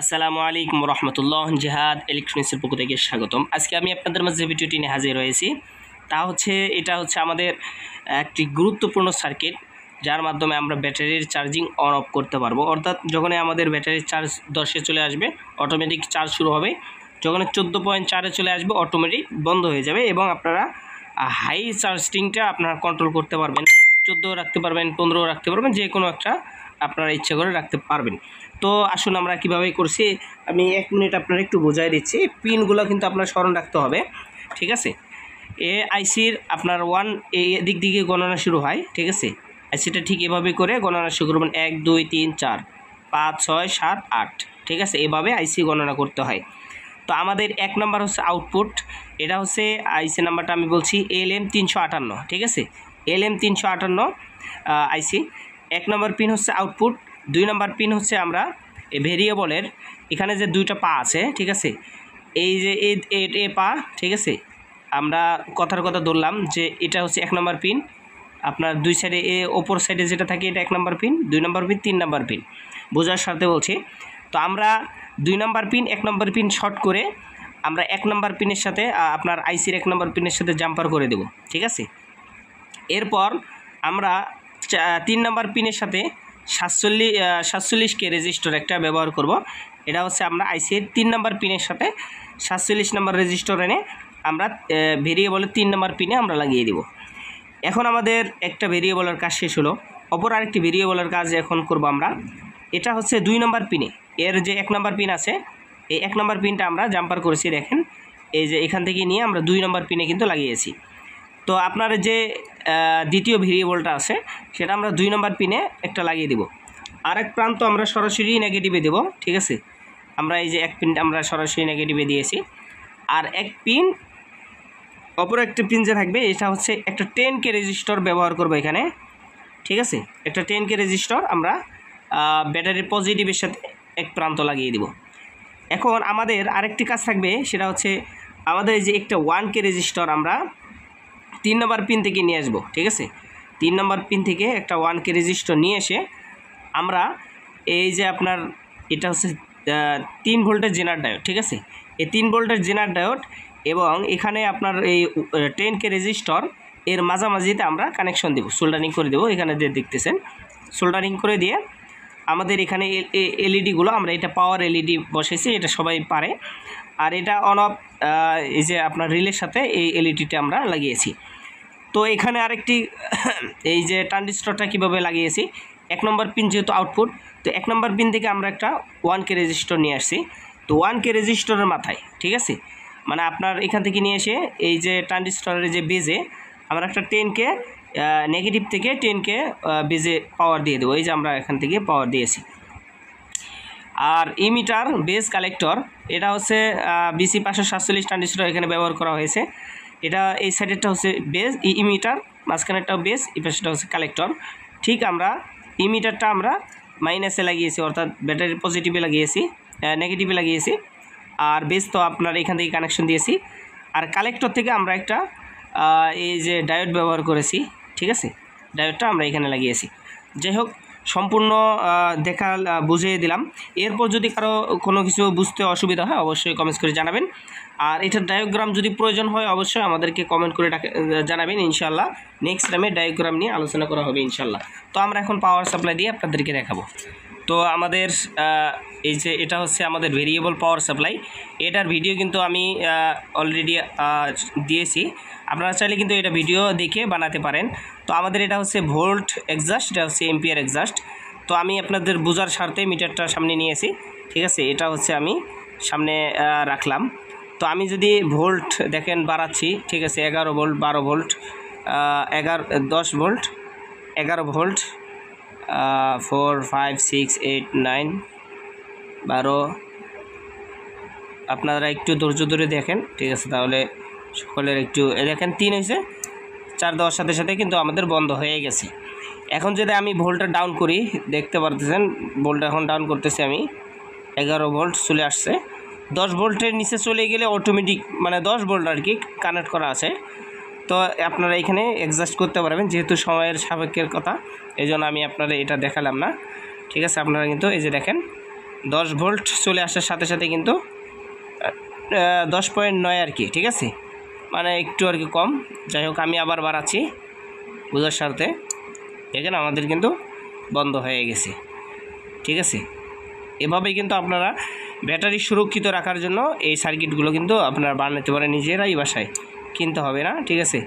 আসসালামু আলাইকুম রহমতুল্লাহ। জিহাদ ইলেকট্রনিক্সের পক্ষ থেকে স্বাগতম। আজকে আমি আপনাদের মাঝে ভিডিওটি নিয়ে হাজির হয়েছি। এটা হচ্ছে আমাদের একটি গুরুত্বপূর্ণ সার্কিট, যার মাধ্যমে আমরা ব্যাটারির চার্জিং অন অফ করতে পারবো। অর্থাৎ যখনই আমাদের ব্যাটারির চার্জ 10-এ চলে আসবে অটোমেটিক চার্জ শুরু হবে, যখন 14.4-এ চলে আসবে অটোমেটিক বন্ধ হয়ে যাবে এবং আপনারা হাই চার্জিংটা আপনারা কন্ট্রোল করতে পারবেন। 14 রাখতে পারবেন, 15 রাখতে পারবেন, যে কোনো একটা আপনারা ইচ্ছা করে রাখতে পারবেন। তো আসুন আমরা কীভাবে করছি আমি 1 মিনিট আপনারা একটু বোঝাই দিচ্ছি। পিনগুলো কিন্তু আপনার স্মরণ রাখতে হবে, ঠিক আছে। আইসির আপনার 1 দিক দিকে গণনা শুরু হয়, ঠিক আছে। আইসিটা ঠিক এভাবে করে গণনা শুরু করবেন, 1 2 3 4 5 6 7 8, ঠিক আছে। এভাবে আইসি গণনা করতে হয়। তো আমাদের 1 নাম্বার হচ্ছে আউটপুট, এটা হচ্ছে আইসি নাম্বারটা আমি বলছি LM358, ঠিক আছে। LM358 আইসি। 1 নম্বর পিন হচ্ছে আউটপুট, 2 নম্বর পিন হচ্ছে আমরা ভেরিয়েবলের এখানে যে 2টা পা আছে, ঠিক আছে। এই যে এ পা, ঠিক আছে। আমরা কথার কথা ধরলাম যে এটা হচ্ছে 1 নম্বর পিন, আপনার 2 সাইডে ওপর সাইডে যেটা থাকে এটা 1 নম্বর পিন, 2 নম্বর পিন, 3 নম্বর পিন, বোঝার সাথে বলছি। তো আমরা 2 নম্বর পিন 1 নম্বর পিন শর্ট করে আমরা 1 নম্বর পিনের সাথে আপনার আইসির 1 নম্বর পিনের সাথে জাম্পার করে দেব, ঠিক আছে। এরপর আমরা 3 নম্বর পিনের সাথে 47K রেজিস্টার একটা ব্যবহার করব। এটা হচ্ছে আমরা আইসির 3 নম্বর পিনের সাথে 47 নম্বর রেজিস্টার এনে আমরা ভেরিয়েবলের 3 নম্বর পিনে আমরা লাগিয়ে দেব। এখন আমাদের একটা ভেরিয়েবলের কাজ শেষ হলো, অপর আরেকটি ভেরিয়েবলের কাজ এখন করব আমরা। এটা হচ্ছে 2 নম্বর পিনে, এর যে 1 নম্বর পিন আছে এই 1 নম্বর পিনটা আমরা জাম্পার করেছি, দেখেন এই যে এখান থেকে নিয়ে আমরা 2 নম্বর পিনে কিন্তু লাগিয়েছি। তো আপনার যে দ্বিতীয় ভেরিয়েবলটা আছে সেটা আমরা 2 নম্বর পিনে একটা লাগিয়ে দেব। আরেক প্রান্ত আমরা সরাসরি নেগেটিভে দেব, ঠিক আছে। আমরা এই যে 1 পিন আমরা সরাসরি নেগেটিভে দিয়েছি, আর 1 পিন অপর একটা পিন যে থাকবে এটা হচ্ছে একটা 10K রেজিস্টার ব্যবহার করব এখানে, ঠিক আছে। একটা 10K রেজিস্টার আমরা ব্যাটারির পজিটিভের সাথে এক প্রান্ত লাগিয়ে দেব। এখন আমাদের আরেকটি কাজ থাকবে, সেটা হচ্ছে আমাদের এই যে একটা 1K রেজিস্টার আমরা 3 নম্বর পিন থেকে নিয়ে আসবো, ঠিক আছে। 3 নম্বর পিন থেকে একটা 1K রেজিস্টার নিয়ে এসে আমরা এই যে আপনার এটা হচ্ছে 3 ভোল্টের জেনার ডায়োড, ঠিক আছে। এই 3 ভোল্টের জেনার ডায়োড এবং এখানে আপনার এই 10K রেজিস্টার এর মাঝামাঝিতে আমরা কানেকশন দেব, সোল্ডারিং করে দেব। এখানে যে দেখতেছেন সোল্ডারিং করে দিয়ে আমাদের এখানে এলইডিগুলো আমরা এটা পাওয়ার এলইডি বসেছি, এটা সবাই পারে। আর এটা অন অফ এই যে আপনার রিলের সাথে এই এলইডিটা আমরা লাগিয়েছি। তো এখানে আরেকটি এই যে ট্রানজিস্টরটা কীভাবে লাগিয়েছি, 1 নম্বর পিন যেহেতু আউটপুট, তো 1 নম্বর পিন থেকে আমরা একটা 1K রেজিস্টার নিয়ে আসছি। তো 1K রেজিস্টারের মাথায়, ঠিক আছে, মানে আপনার এখান থেকে নিয়ে এসে এই যে ট্রানজিস্টরের যে বেজে আমরা একটা 10K নেগেটিভ থেকে 10K বেজে পাওয়ার দিয়ে দেবো। এই যে আমরা এখান থেকে পাওয়ার দিয়েছি। আর ইমিটার বেস কালেক্টর, এটা হচ্ছে BC 547 ট্রানজিস্টর এখানে ব্যবহার করা হয়েছে। এটা এই সাইডেরটা হচ্ছে বেস ইমিটার, মাঝখানেরটা বেস, এই পাশেটা হচ্ছে কালেক্টর। ঠিক আমরা ইমিটারটা আমরা মাইনাসে লাগিয়েছি, অর্থাৎ ব্যাটারির পজিটিভে লাগিয়েছি, নেগেটিভে লাগিয়েছি। আর বেস তো আপনার এখান থেকে কানেকশন দিয়েছি। আর কালেক্টর থেকে আমরা একটা এই যে ডায়োড ব্যবহার করেছি, ঠিক আছে। ডায়োডটা আমরা এখানে লাগিয়েছি। যাই হোক, সম্পূর্ণ বুঝিয়ে দিলাম। এরপর যদি কারো কোনো কিছু বুঝতে অসুবিধা হয় অবশ্যই কমেন্টস করে জানাবেন। আর এটার ডায়োগ্রাম যদি প্রয়োজন হয় অবশ্যই আমাদেরকে কমেন্ট করে জানাবেন। ইনশাআল্লাহ নেক্সট টাইমে ডায়োগ্রাম নিয়ে আলোচনা করা হবে ইনশাআল্লাহ। তো আমরা এখন পাওয়ার সাপ্লাই দিয়ে আপনাদেরকে দেখাবো। তো আমাদের এই যে এটা হচ্ছে আমাদের ভেরিয়েবল পাওয়ার সাপ্লাই, এটার ভিডিও কিন্তু আমি অলরেডি দিয়েছি। আপনারা চাইলে কিন্তু এটা ভিডিও দেখে বানাতে পারেন। তো আমাদের এটা হচ্ছে ভোল্ট এক্সজাস্ট, এটা হচ্ছে এম্পিয়ার এক্সজাস্ট। তো আমি আপনাদের বোঝার স্বার্থে মিটারটা সামনে নিয়েছি, ঠিক আছে। এটা হচ্ছে আমি সামনে রাখলাম। তো আমি যদি ভোল্ট দেখেন বাড়াচ্ছি, ঠিক আছে, 11 ভোল্ট, 12 ভোল্ট, 10 ভোল্ট, 11 ভোল্ট, 4 5 6 8 9 12। আপনারা একটু ধৈর্য ধরে দেখেন, ঠিক আছে, তাহলে সকলের একটু দেখেন 3 হয়েছে, 4 দেওয়ার সাথে সাথে কিন্তু আমাদের বন্ধ হয়ে গেছে। এখন যদি আমি ভোল্টটা ডাউন করি, দেখতে পারতেছেন ভোল্টটা এখন ডাউন করতেছি আমি, 11 ভোল্ট চলে আসছে। 10 ভোল্টের নিচে চলে গেলে অটোমেটিক, মানে 10 ভোল্ট আর কি কানেক্ট করা আছে। তো আপনারা এখানে অ্যাডজাস্ট করতে পারবেন, যেহেতু সময়ের সাপেক্ষের কথা এই জন্য আমি আপনারা এটা দেখালাম না, ঠিক আছে। আপনারা কিন্তু এই যে দেখেন 10 ভোল্ট চলে আসার সাথে সাথে কিন্তু 10.9 আর কি, ঠিক আছে, মানে একটু আর কি কম। যাই হোক আমি আবার বাড়াচ্ছি বোঝার স্বার্থে। এখানে আমাদের কিন্তু বন্ধ হয়ে গেছে, ঠিক আছে। এভাবেই কিন্তু আপনারা ব্যাটারি সুরক্ষিত রাখার জন্য এই সার্কিটগুলো কিন্তু আপনারা বানাতে পারেন নিজেরাই বাসায়, কিনতে হবে না, ঠিক আছে।